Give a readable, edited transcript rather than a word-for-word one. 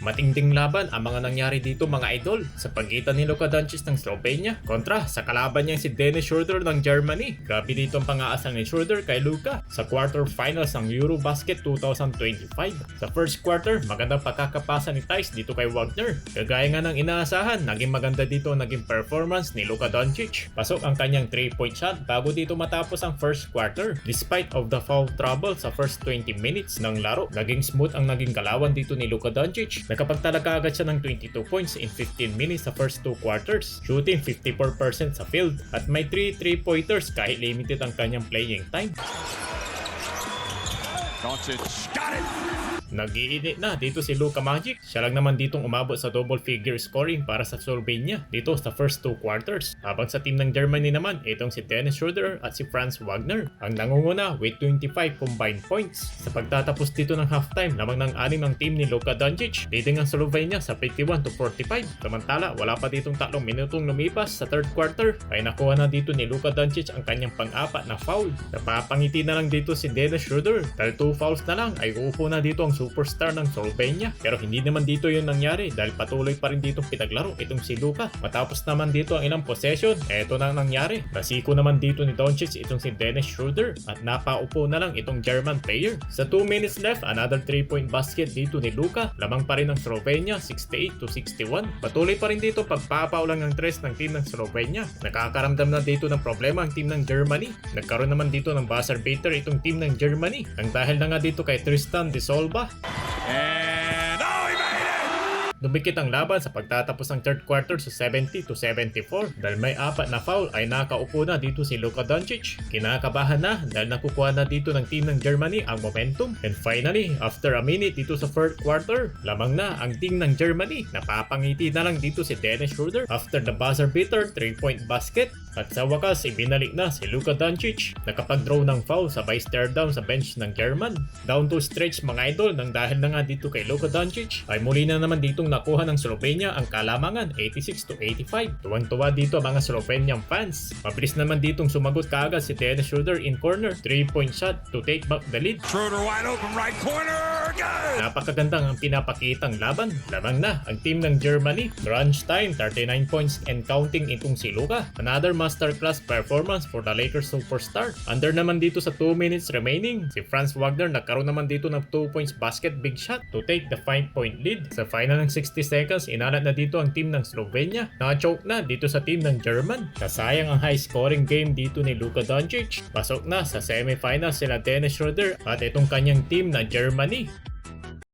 Matinding laban ang mga nangyari dito mga idol sa pagitan ni Luka Doncic ng Slovenia kontra sa kalaban niya si Dennis Schroeder ng Germany. Grabe dito ang pang-aasal ni Schroeder kay Luka sa quarterfinals ng Eurobasket 2025. Sa first quarter, magandang pagkakapasa ni Theis dito kay Wagner. Kagaya nga ng inaasahan, naging maganda dito ang naging performance ni Luka Doncic. Pasok ang kanyang 3-point shot bago dito matapos ang first quarter. Despite of the foul trouble sa first 20 minutes ng laro, naging smooth ang naging galawan dito ni Luka Doncic. Nakapagtalaga agad siya ng 22 points in 15 minutes sa first 2 quarters, shooting 54% sa field at may 3 3-pointers kahit limited ang kanyang playing time. Doncic got it! Nag-iinit na dito si Luka Magic. Siya lang naman ditong umabot sa double figure scoring para sa Slovenia dito sa first 2 quarters. Habang sa team ng Germany naman, itong si Dennis Schroeder at si Franz Wagner ang nangunguna with 25 combined points. Sa pagtatapos dito ng halftime, lamang ng 6 ng team ni Luka Doncic, leading ang Slovenia sa 51-45. Samantala, wala pa ditong 3 minutong lumipas sa third quarter ay nakuha na dito ni Luka Doncic ang kanyang pang-apat na foul. Napapangiti na lang dito si Dennis Schroeder dahil 2 fouls na lang ay uupo na dito ang superstar ng Slovenia. Pero hindi naman dito yung nangyari dahil patuloy pa rin ditong pinaglaro itong si Luka. Matapos naman dito ang ilang possession, eto na ang nangyari. Nasiko naman dito ni Doncic itong si Dennis Schroeder at napaupo na lang itong German player. Sa 2 minutes left, another 3-point basket dito ni Luka. Lamang pa rin ng Slovenia, 68-61. Patuloy pa rin dito pagpapaw lang ng 3 ng team ng Slovenia. Nakakaramdam na dito ng problema ang team ng Germany. Nagkaroon naman dito ng buzzer beater itong team ng Germany. Ang dahil na nga dito kay Tristan de Solba. And oh, he made it! Dumikit ang laban sa pagtatapos ng third quarter sa 70-74 dahil may 4 na foul ay nakaupo na dito si Luka Doncic. Kinakabahan na dahil nakukuha na dito ng team ng Germany ang momentum. And finally, after a minute dito sa third quarter, lamang na ang team ng Germany. Napapangiti na lang dito si Dennis Schroeder after the buzzer beater 3-point basket. At sa wakas, ibinalik na si Luka Doncic. Nakapag-draw ng foul sabay stare down sa bench ng German. Down to stretch mga idol nang dahil na nga dito kay Luka Doncic ay muli na naman ditong nakuha ng Slovenia ang kalamangan 86-85. Tuwang-tuwa dito ang mga Slovenian fans. Mabilis naman ditong sumagot kaagad si Dennis Schroeder in corner 3-point shot to take back the lead. Schroeder wide open right corner. Good! Napakagandang ang pinapakitang laban. Lamang na ang team ng Germany. Crunch time, 39 points and counting itong si Luka. Another masterclass performance for the Lakers superstar. Under naman dito sa 2 minutes remaining, si Franz Wagner nagkaroon naman dito ng 2 points basket big shot to take the 5-point lead. Sa final ng 60 seconds, inalat na dito ang team ng Slovenia. Naka-choke na dito sa team ng German. Kasayang ang high scoring game dito ni Luka Doncic. Pasok na sa semifinals sila Dennis Schroeder at itong kanyang team na Germany.